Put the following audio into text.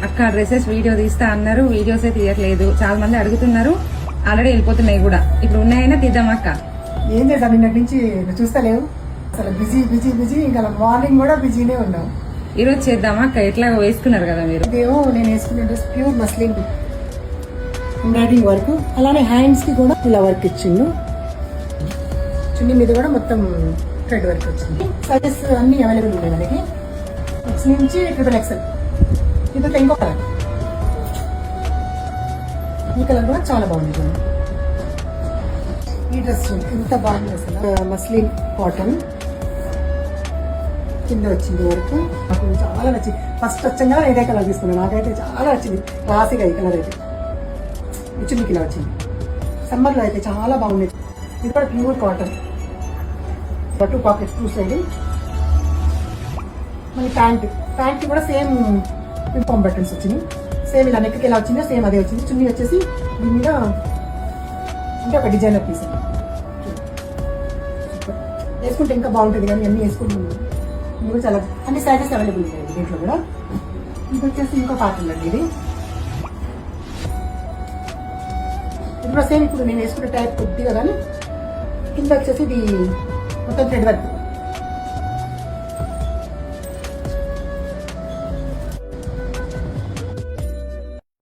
అక్క dresses video తీస్తా అన్నారు, వీడియోసే తీయట్లేదు. చాలా మంది అడుగుతున్నారు, ఆల్రెడీ వెళ్ళిపోతున్నాయి కూడా. ఇప్పుడు ఉన్నాయైనా తీద్దాం అక్క. ఏం చేద్దాం, నిన్నటి నుంచి చూస్తలేవు, అసలు బిజీ బిజీ బిజీ. ఇంకా మార్నింగ్ కూడా బిజీనే ఉన్నాం. ఈ రోజు చేద్దామా అక్క? ఎట్లా వేసుకున్నారు కదా మీరు. ఇదేమో నేను వేసుకున్న dress pure muslin embroidering work, అలానే హ్యాండ్స్ కి కూడా ఇలా వర్క్ ఇచ్చిండు. చున్నీ మీద కూడా మొత్తం థ్రెడ్ వర్క్ వచ్చింది. సైజెస్ అన్ని అవైలబుల్ ఉన్నాయి మనకి. ఎక్స్ నుంచి XXL. ఇది ఇంకో కలర్, ఈ కలర్ కూడా చాలా బాగుంది. ఈ డ్రెస్ ఎంత బాగుంది అసలు, మస్లిన్ కాటన్ కింద వచ్చింది వర్క్. నాకు చాలా నచ్చింది. ఫస్ట్ వచ్చంగా ఇదే కలర్ తీసుకున్నాను, నాకైతే చాలా నచ్చింది. క్లాసిక్ ఈ కలర్ అయితే చున్నీకి ఇలా వచ్చింది. సమ్మర్లో అయితే చాలా బాగుంది. ఇది కూడా ప్యూర్ కాటన్, 2 పాకెట్స్ 2 సైడ్. మళ్ళీ ప్యాంట్కి కూడా సేమ్ యూనిఫామ్ బటన్స్ వచ్చినాయి. సేమ్ ఇలా నెక్కి ఎలా వచ్చిందో సేమ్ అదే వచ్చింది. చున్నీ వచ్చేసి దీని మీద అంటే ఒక డిజైనర్ పీస్ వేసుకుంటే ఇంకా బాగుంటుంది. కానీ అన్నీ వేసుకుంటుంది. ఇది కూడా చాలా అన్ని సైజెస్ అవైలబుల్ ఉంటాయి దీంట్లో కూడా. ఇది వచ్చేసి ఇంకో ప్యాటర్న్ అండి. ఇది కూడా సేమ్ ఇప్పుడు నేను వేసుకునే టైప్ కొద్దిగా, కానీ కింద వచ్చేసి ఇది మొత్తం థ్రెడ్ వర్క్.